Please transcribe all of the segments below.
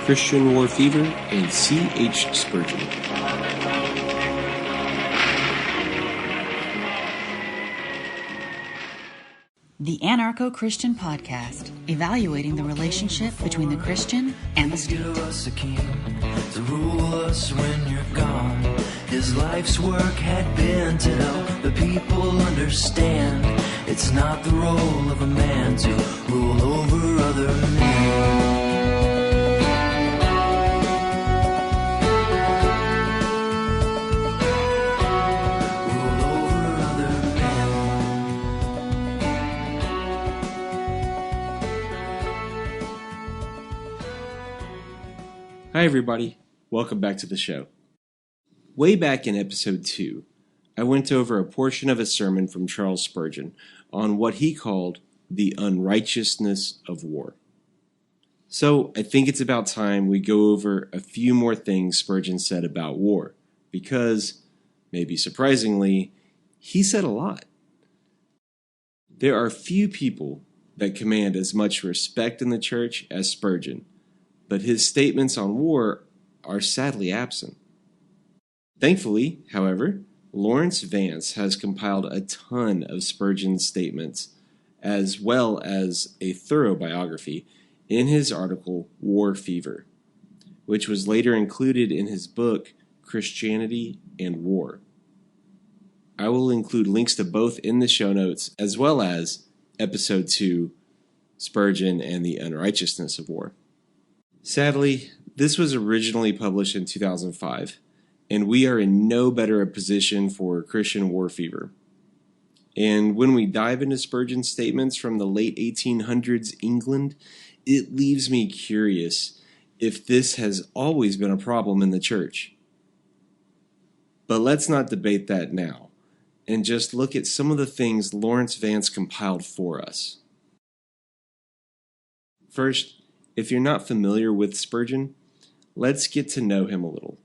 Christian War Fever, and C.H. Spurgeon. The Anarcho-Christian Podcast, evaluating the relationship between the Christian and the state. Give us a king to rule us when you're gone. His life's work had been to help the people understand it's not the role of a man to rule over other men. Hi everybody, welcome back to the show. Way back in episode 2, I went over a portion of a sermon from Charles Spurgeon on what he called the unrighteousness of war. So I think it's about time we go over a few more things Spurgeon said about war, because, maybe surprisingly, he said a lot. There are few people that command as much respect in the church as Spurgeon, but his statements on war are sadly absent. Thankfully, however, Laurence Vance has compiled a ton of Spurgeon's statements, as well as a thorough biography, in his article War Fever, which was later included in his book Christianity and War. I will include links to both in the show notes, as well as episode 2, Spurgeon and the Unrighteousness of War. Sadly, this was originally published in 2005, and we are in no better a position for Christian War Fever. And when we dive into Spurgeon's statements from the late 1800s England, it leaves me curious if this has always been a problem in the church. But let's not debate that now, and just look at some of the things Laurence Vance compiled for us. First, if you're not familiar with Spurgeon, let's get to know him a little.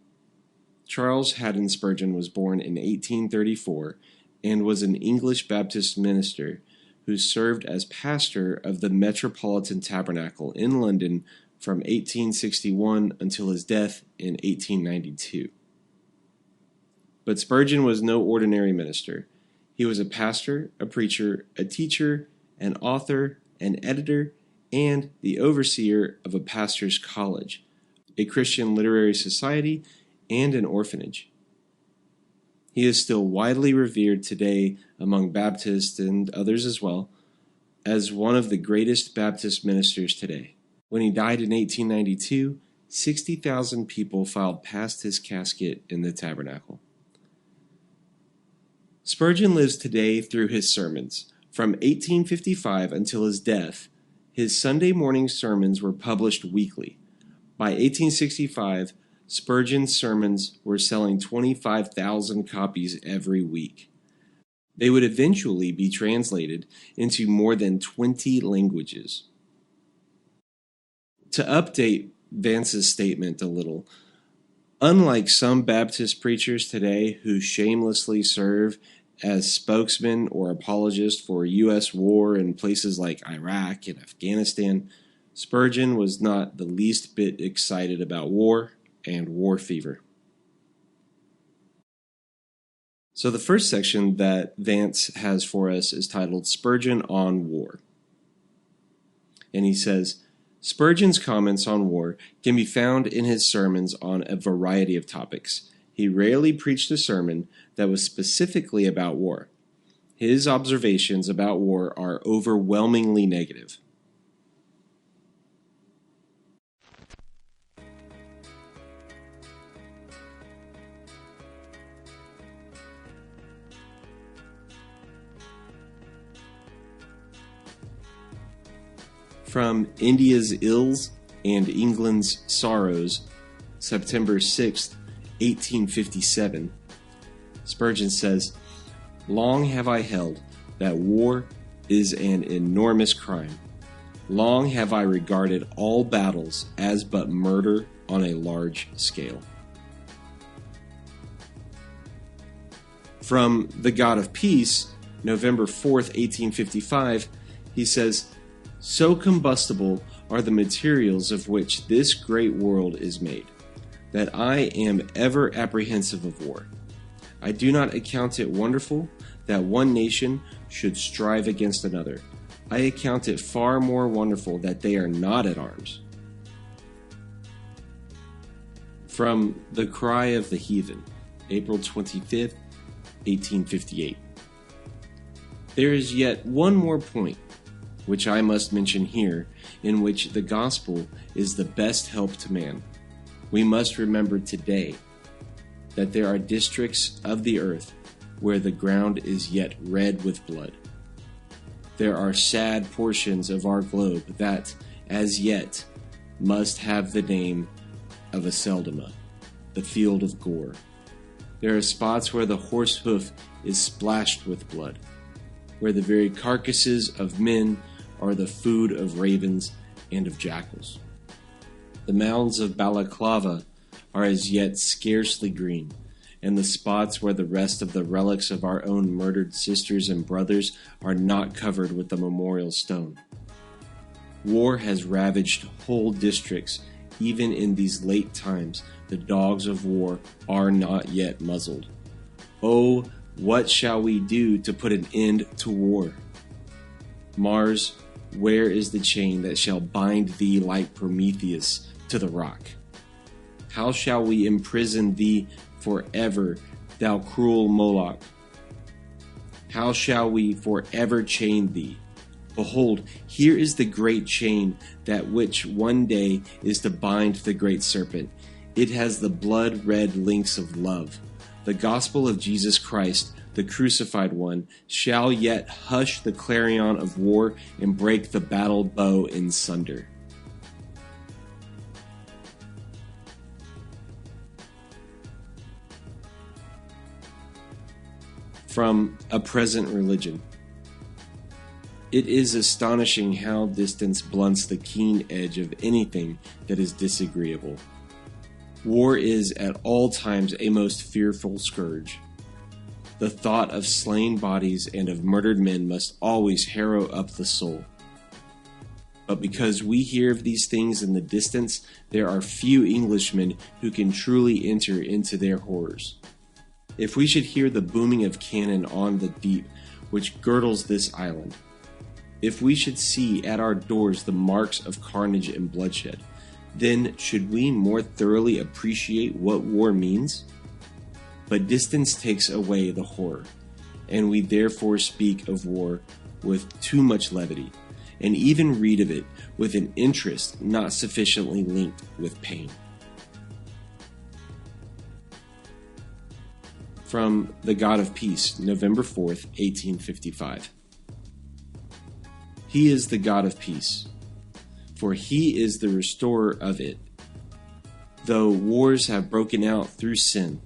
Charles Haddon Spurgeon was born in 1834 and was an English Baptist minister who served as pastor of the Metropolitan Tabernacle in London from 1861 until his death in 1892. But Spurgeon was no ordinary minister. He was a pastor, a preacher, a teacher, an author, an editor, and the overseer of a pastor's college, a Christian literary society, and an orphanage. He is still widely revered today among Baptists and others as well as one of the greatest Baptist ministers today. When he died in 1892, 60,000 people filed past his casket in the tabernacle. Spurgeon lives today through his sermons. From 1855 until his death, his Sunday morning sermons were published weekly. By 1865, Spurgeon's sermons were selling 25,000 copies every week. They would eventually be translated into more than 20 languages. To update Vance's statement a little, unlike some Baptist preachers today who shamelessly serve as spokesman or apologist for U.S. war in places like Iraq and Afghanistan, Spurgeon was not the least bit excited about war and war fever. So the first section that Vance has for us is titled Spurgeon on War. And he says, Spurgeon's comments on war can be found in his sermons on a variety of topics. He rarely preached a sermon that was specifically about war. His observations about war are overwhelmingly negative. From India's Ills and England's Sorrows, September 6th, 1857, Spurgeon says, "Long have I held that war is an enormous crime. Long have I regarded all battles as but murder on a large scale." From The God of Peace, November 4th, 1855, he says, "So combustible are the materials of which this great world is made, that I am ever apprehensive of war. I do not account it wonderful that one nation should strive against another. I account it far more wonderful that they are not at arms. From The Cry of the Heathen, April 25th, 1858. There is yet one more point, which I must mention here, in which the gospel is the best help to man. We must remember today that there are districts of the earth where the ground is yet red with blood. There are sad portions of our globe that, as yet, must have the name of Aceldama, the field of gore. There are spots where the horse hoof is splashed with blood, where the very carcasses of men are the food of ravens and of jackals. The mounds of Balaclava are as yet scarcely green, and the spots where the rest of the relics of our own murdered sisters and brothers are not covered with the memorial stone. War has ravaged whole districts. Even in these late times, the dogs of war are not yet muzzled. Oh, what shall we do to put an end to war? Mars, where is the chain that shall bind thee like Prometheus to the rock? How shall we imprison thee forever, thou cruel Moloch? How shall we forever chain thee? Behold, here is the great chain, that which one day is to bind the great serpent. It has the blood-red links of love. The gospel of Jesus Christ, the crucified one, shall yet hush the clarion of war and break the battle bow in sunder. From A Present Religion. It is astonishing how distance blunts the keen edge of anything that is disagreeable. War is at all times a most fearful scourge. The thought of slain bodies and of murdered men must always harrow up the soul. But because we hear of these things in the distance, there are few Englishmen who can truly enter into their horrors. If we should hear the booming of cannon on the deep which girdles this island, if we should see at our doors the marks of carnage and bloodshed, then should we more thoroughly appreciate what war means? But distance takes away the horror, and we therefore speak of war with too much levity, and even read of it with an interest not sufficiently linked with pain. From The God of Peace, November 4th, 1855. He is the God of peace, for he is the restorer of it, though wars have broken out through sin.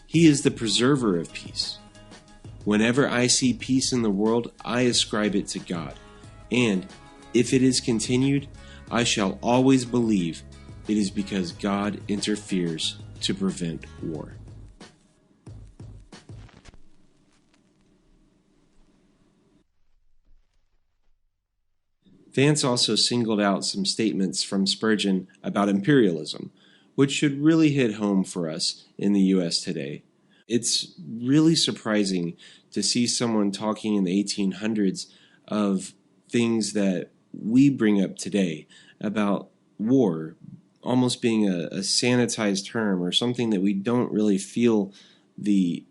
He is the preserver of peace. Whenever I see peace in the world, I ascribe it to God, and if it is continued, I shall always believe it is because God interferes to prevent war. Vance also singled out some statements from Spurgeon about imperialism, which should really hit home for us in the U.S. today. It's really surprising to see someone talking in the 1800s of things that we bring up today about war almost being a sanitized term or something that we don't really feel the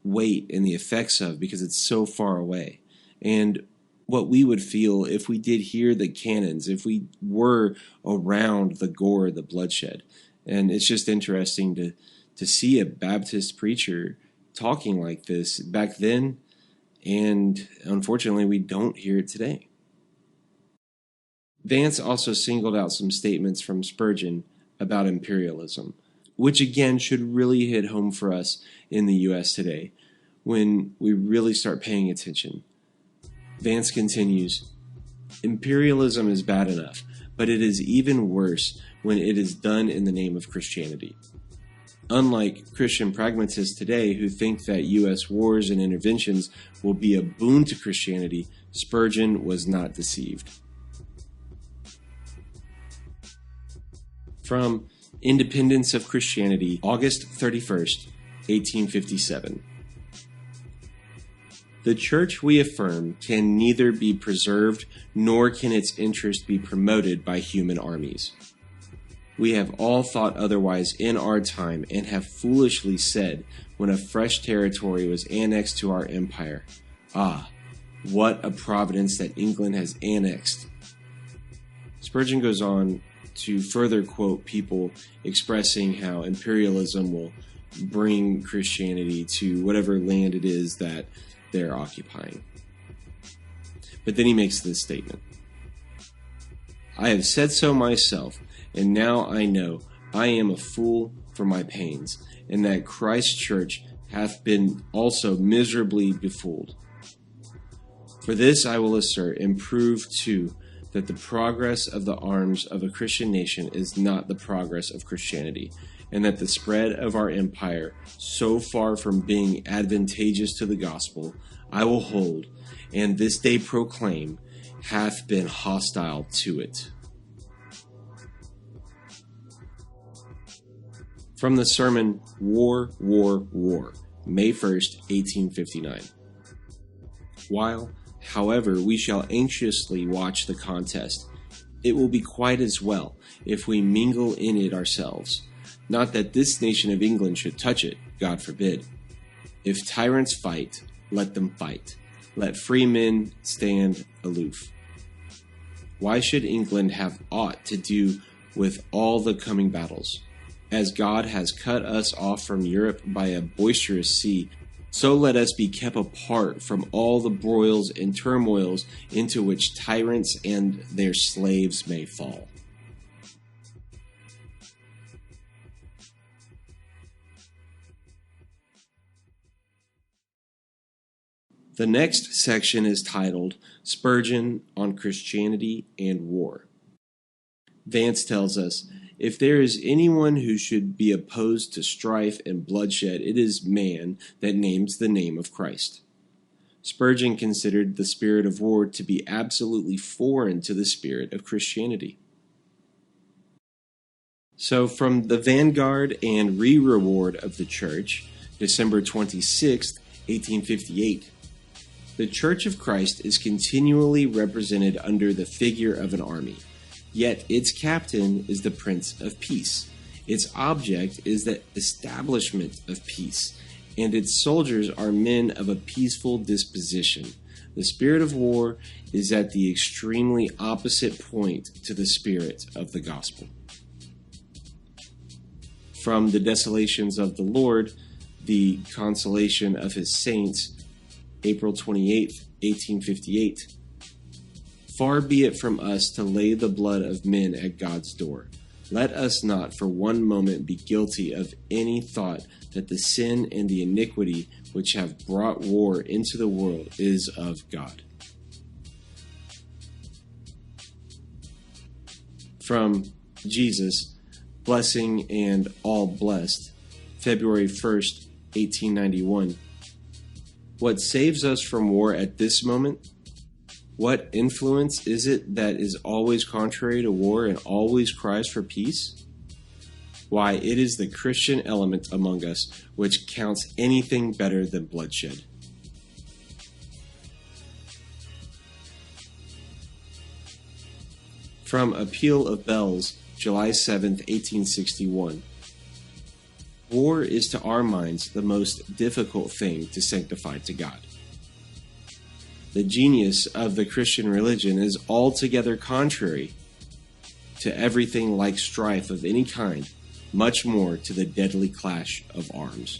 weight and the effects of because it's so far away. And what we would feel if we did hear the cannons, if we were around the gore, the bloodshed. And it's just interesting to see a Baptist preacher talking like this back then, and unfortunately we don't hear it today. Vance also singled out some statements from Spurgeon about imperialism, which again should really hit home for us in the U.S. today when we really start paying attention. Vance continues, imperialism is bad enough, but it is even worse when it is done in the name of Christianity. Unlike Christian pragmatists today who think that U.S. wars and interventions will be a boon to Christianity, Spurgeon was not deceived. From Independence of Christianity, August 31st, 1857. The church, we affirm, can neither be preserved nor can its interest be promoted by human armies. We have all thought otherwise in our time and have foolishly said when a fresh territory was annexed to our empire, "Ah, what a providence that England has annexed." Spurgeon goes on to further quote people expressing how imperialism will bring Christianity to whatever land it is that they're occupying. But then he makes this statement: "I have said so myself, and now I know I am a fool for my pains, and that Christ's church hath been also miserably befooled. For this I will assert and prove too, that the progress of the arms of a Christian nation is not the progress of Christianity, and that the spread of our empire, so far from being advantageous to the gospel, I will hold, and this day proclaim, hath been hostile to it." From the sermon War, War, War, May 1st, 1859. While, however, we shall anxiously watch the contest, it will be quite as well if we mingle in it ourselves. Not that this nation of England should touch it, God forbid. If tyrants fight, let them fight. Let free men stand aloof. Why should England have aught to do with all the coming battles? As God has cut us off from Europe by a boisterous sea, so let us be kept apart from all the broils and turmoils into which tyrants and their slaves may fall. The next section is titled Spurgeon on Christianity and War. Vance tells us, "If there is anyone who should be opposed to strife and bloodshed, it is man that names the name of Christ." Spurgeon considered the spirit of war to be absolutely foreign to the spirit of Christianity. So from the Vanguard and Re-Reward of the Church, December 26, 1858, the Church of Christ is continually represented under the figure of an army. Yet its captain is the Prince of Peace. Its object is the establishment of peace, and its soldiers are men of a peaceful disposition. The spirit of war is at the extremely opposite point to the spirit of the gospel. From the Desolations of the Lord, the Consolation of His Saints, April 28, 1858. "Far be it from us to lay the blood of men at God's door. Let us not for one moment be guilty of any thought that the sin and the iniquity which have brought war into the world is of God." From Jesus, Blessing and All Blessed, February 1st, 1891. What saves us from war at this moment? What influence is it that is always contrary to war and always cries for peace? Why, it is the Christian element among us which counts anything better than bloodshed. From A Peal of Bells, July 7, 1861. War is to our minds the most difficult thing to sanctify to God. The genius of the Christian religion is altogether contrary to everything like strife of any kind, much more to the deadly clash of arms.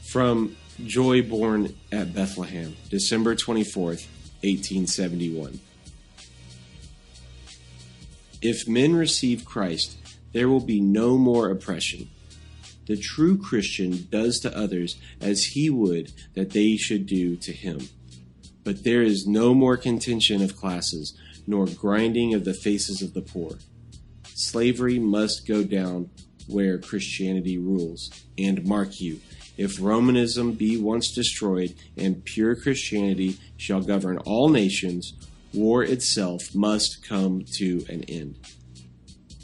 From Joy Born at Bethlehem, December 24th, 1871. If men receive Christ, there will be no more oppression. The true Christian does to others as he would that they should do to him. But there is no more contention of classes, nor grinding of the faces of the poor. Slavery must go down where Christianity rules. And mark you, if Romanism be once destroyed, and pure Christianity shall govern all nations, war itself must come to an end.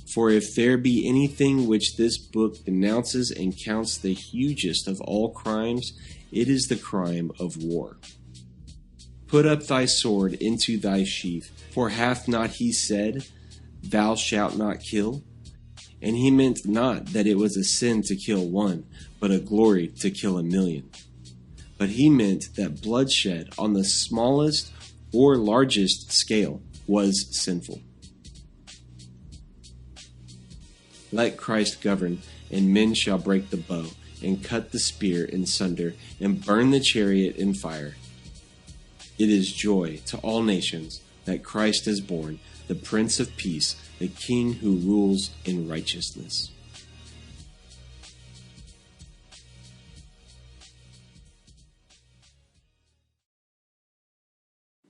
For if there be anything which this book denounces and counts the hugest of all crimes, it is the crime of war. Put up thy sword into thy sheath, for hath not he said, Thou shalt not kill? And he meant not that it was a sin to kill one, but a glory to kill 1,000,000. But he meant that bloodshed on the smallest or largest scale was sinful. Let Christ govern, and men shall break the bow, and cut the spear in sunder, and burn the chariot in fire. It is joy to all nations that Christ is born, the Prince of Peace, the King who rules in righteousness.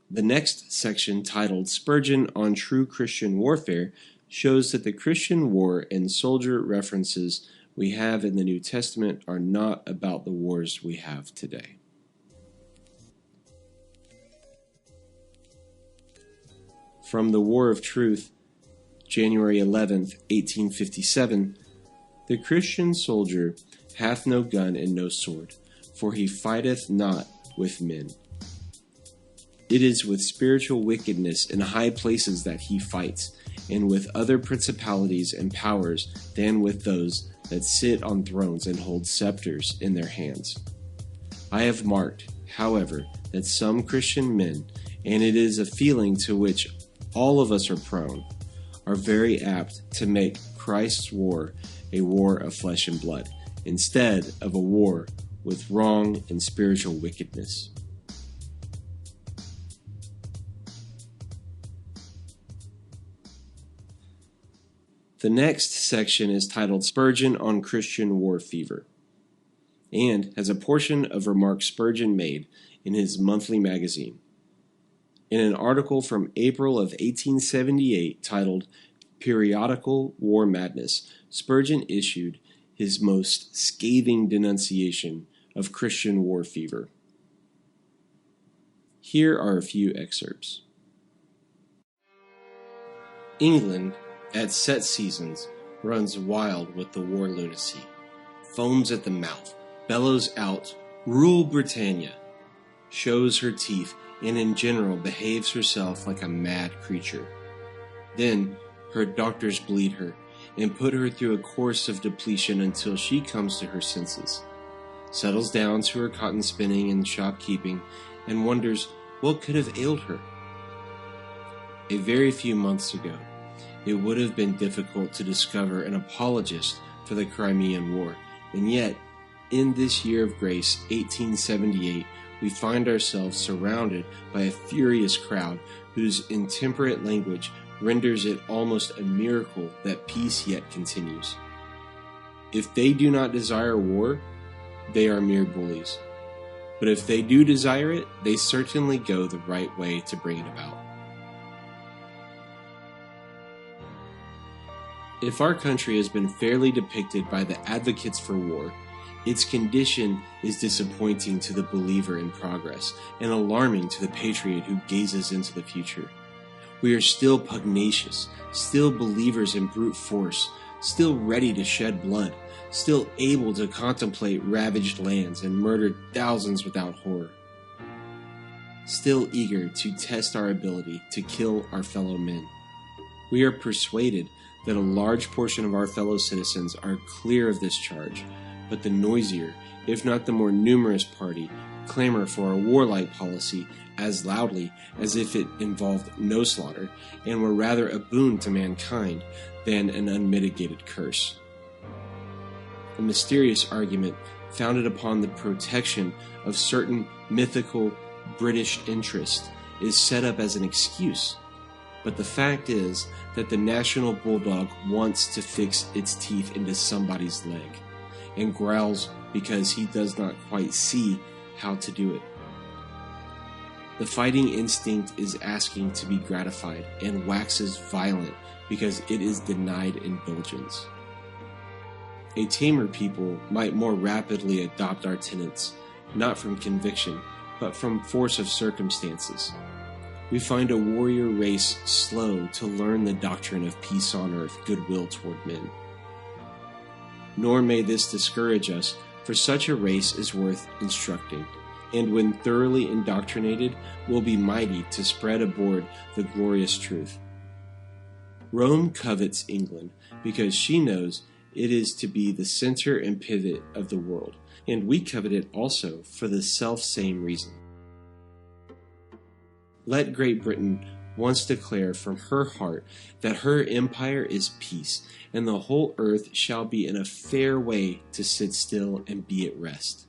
The next section, titled Spurgeon on True Christian Warfare, shows that the Christian war and soldier references we have in the New Testament are not about the wars we have today. From the War of Truth, January 11th, 1857, the Christian soldier hath no gun and no sword, for he fighteth not with men. It is with spiritual wickedness in high places that he fights, and with other principalities and powers than with those that sit on thrones and hold scepters in their hands. I have marked, however, that some Christian men, and it is a feeling to which all of us are prone, are very apt to make Christ's war a war of flesh and blood, instead of a war with wrong and spiritual wickedness. The next section is titled Spurgeon on Christian War Fever, and has a portion of remarks Spurgeon made in his monthly magazine. In an article from April of 1878 titled Periodical War Madness, Spurgeon issued his most scathing denunciation of Christian war fever. Here are a few excerpts. England, at set seasons, runs wild with the war lunacy, foams at the mouth, bellows out, "Rule Britannia," shows her teeth, and in general behaves herself like a mad creature. Then her doctors bleed her, and put her through a course of depletion until she comes to her senses, settles down to her cotton spinning and shopkeeping, and wonders what could have ailed her. A very few months ago, it would have been difficult to discover an apologist for the Crimean War, and yet, in this year of grace, 1878, we find ourselves surrounded by a furious crowd whose intemperate language renders it almost a miracle that peace yet continues. If they do not desire war, they are mere bullies. But if they do desire it, they certainly go the right way to bring it about. If our country has been fairly depicted by the advocates for war, its condition is disappointing to the believer in progress and alarming to the patriot who gazes into the future. We are still pugnacious, still believers in brute force, still ready to shed blood, still able to contemplate ravaged lands and murdered thousands without horror, still eager to test our ability to kill our fellow men. We are persuaded that a large portion of our fellow citizens are clear of this charge, but the noisier, if not the more numerous party, clamor for a warlike policy as loudly as if it involved no slaughter, and were rather a boon to mankind than an unmitigated curse. A mysterious argument founded upon the protection of certain mythical British interests is set up as an excuse, but the fact is that the national bulldog wants to fix its teeth into somebody's leg, and growls because he does not quite see how to do it. The fighting instinct is asking to be gratified and waxes violent because it is denied indulgence. A tamer people might more rapidly adopt our tenets, not from conviction, but from force of circumstances. We find a warrior race slow to learn the doctrine of peace on earth, goodwill toward men. Nor may this discourage us, for such a race is worth instructing, and when thoroughly indoctrinated, will be mighty to spread abroad the glorious truth. Rome covets England because she knows it is to be the center and pivot of the world, and we covet it also for the self-same reason. Let Great Britain once declare from her heart that her empire is peace, and the whole earth shall be in a fair way to sit still and be at rest.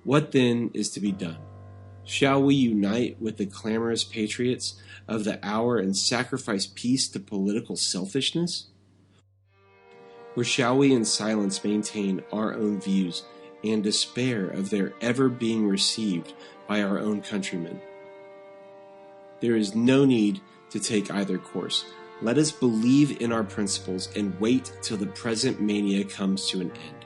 What then is to be done? Shall we unite with the clamorous patriots of the hour and sacrifice peace to political selfishness? Or shall we in silence maintain our own views and despair of their ever being received by our own countrymen? There is no need to take either course. Let us believe in our principles and wait till the present mania comes to an end.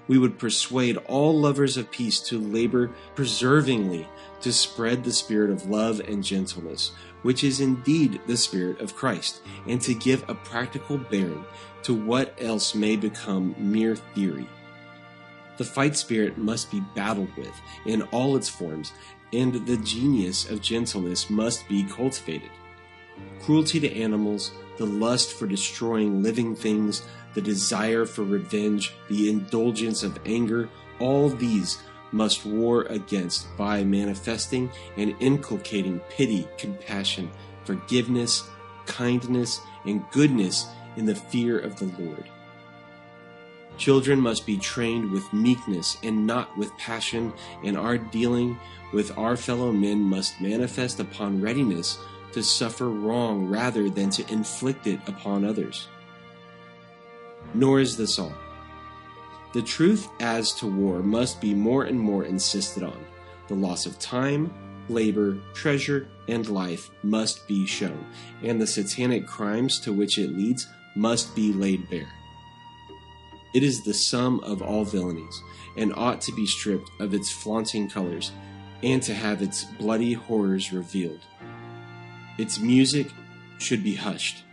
We would persuade all lovers of peace to labor perseveringly to spread the spirit of love and gentleness, which is indeed the spirit of Christ, and to give a practical bearing to what else may become mere theory. The fight spirit must be battled with in all its forms, and the genius of gentleness must be cultivated. Cruelty to animals, the lust for destroying living things, the desire for revenge, the indulgence of anger, all these must war against by manifesting and inculcating pity, compassion, forgiveness, kindness, and goodness in the fear of the Lord. Children must be trained with meekness and not with passion, and our dealing with our fellow men must manifest upon readiness to suffer wrong rather than to inflict it upon others. Nor is this all. The truth as to war must be more and more insisted on. The loss of time, labor, treasure, and life must be shown, and the satanic crimes to which it leads must be laid bare. It is the sum of all villainies, and ought to be stripped of its flaunting colors, and to have its bloody horrors revealed. Its music should be hushed,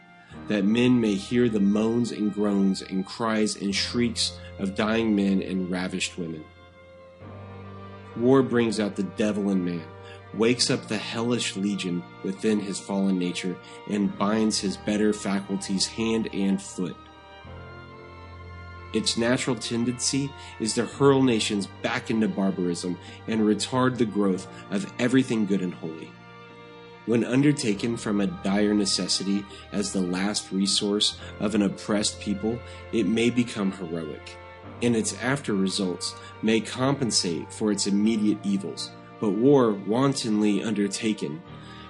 that men may hear the moans and groans and cries and shrieks of dying men and ravished women. War brings out the devil in man, wakes up the hellish legion within his fallen nature, and binds his better faculties hand and foot. Its natural tendency is to hurl nations back into barbarism and retard the growth of everything good and holy. When undertaken from a dire necessity as the last resource of an oppressed people, it may become heroic, and its after results may compensate for its immediate evils. But war wantonly undertaken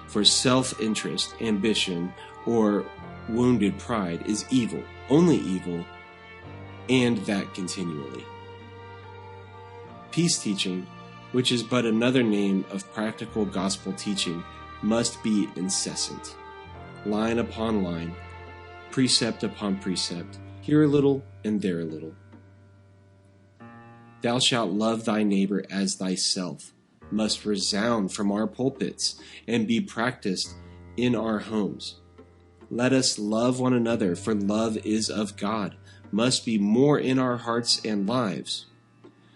for self-interest, ambition, or wounded pride is evil, only evil, and that continually. Peace teaching, which is but another name of practical gospel teaching, must be incessant, line upon line, precept upon precept, here a little and there a little. Thou shalt love thy neighbor as thyself must resound from our pulpits and be practiced in our homes. Let us love one another, for love is of God, must be more in our hearts and lives.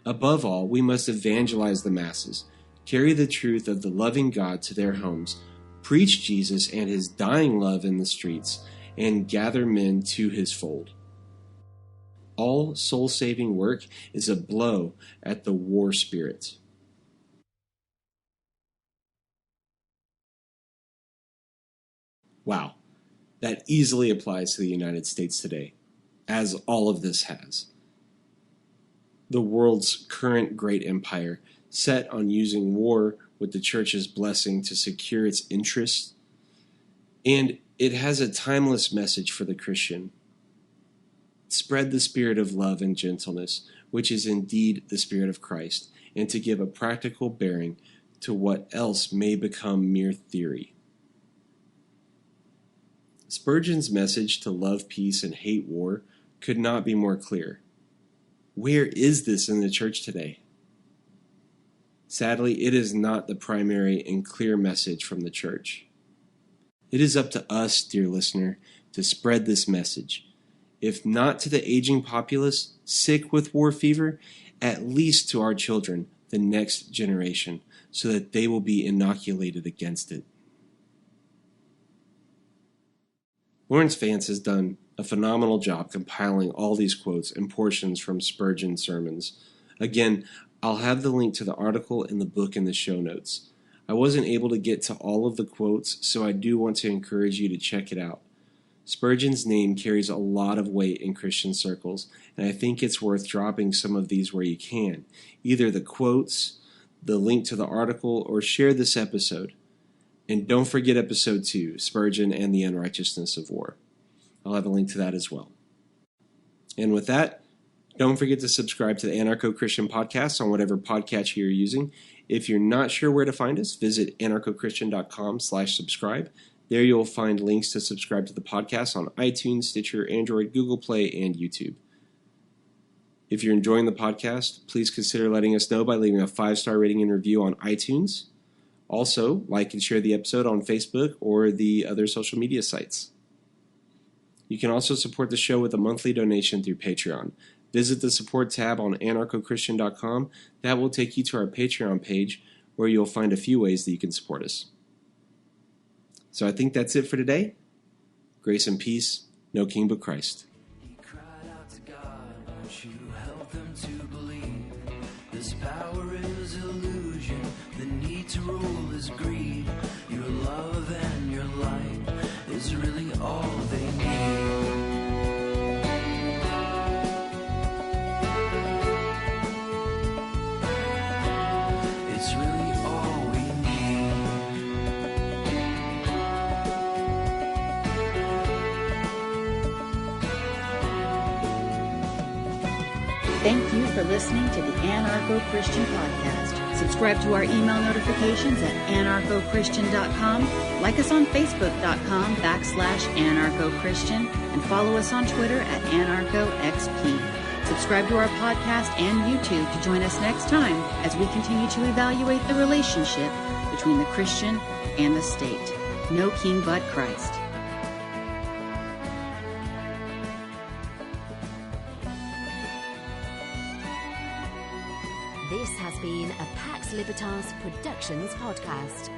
Above all, we must evangelize the masses, carry the truth of the loving God to their homes, preach Jesus and his dying love in the streets, and gather men to his fold. All soul-saving work is a blow at the war spirit. Wow, that easily applies to the United States today, as all of this has. The world's current great empire, set on using war with the church's blessing to secure its interests, and it has a timeless message for the Christian. Spread the spirit of love and gentleness, which is indeed the spirit of Christ, and to give a practical bearing to what else may become mere theory. Spurgeon's message to love peace and hate war could not be more clear. Where is this in the church today? Sadly, it is not the primary and clear message from the church. It is up to us, dear listener, to spread this message. If not to the aging populace sick with war fever, at least to our children, the next generation, so that they will be inoculated against it. Laurence Vance has done a phenomenal job compiling all these quotes and portions from Spurgeon's sermons. Again, I'll have the link to the article and the book in the show notes. I wasn't able to get to all of the quotes, so I do want to encourage you to check it out. Spurgeon's name carries a lot of weight in Christian circles, and I think it's worth dropping some of these where you can. Either the quotes, the link to the article, or share this episode. And don't forget episode 2, Spurgeon and the Unrighteousness of War. I'll have a link to that as well. And with that, don't forget to subscribe to the Anarcho-Christian podcast on whatever podcast you're using. If you're not sure where to find us, visit anarchochristian.com/subscribe. There you'll find links to subscribe to the podcast on iTunes, Stitcher, Android, Google Play, and YouTube. If you're enjoying the podcast, please consider letting us know by leaving a 5-star rating and review on iTunes. Also, like and share the episode on Facebook or the other social media sites. You can also support the show with a monthly donation through Patreon. Visit the support tab on anarchochristian.com. That will take you to our Patreon page where you'll find a few ways that you can support us. So I think that's it for today. Grace and peace, no king but Christ. He cried out to God, won't you help them to believe? This power is illusion, the need to rule is greed. Your love and your light is really all they need. It's really all we need. Thank you for listening to the Anarcho-Christian Podcast. Subscribe to our email notifications at anarchochristian.com, like us on facebook.com/anarchochristian, and follow us on Twitter at anarchoxp. Subscribe to our podcast and YouTube to join us next time as we continue to evaluate the relationship between the Christian and the state. No king but Christ. This has been a Pax Libertas Productions podcast.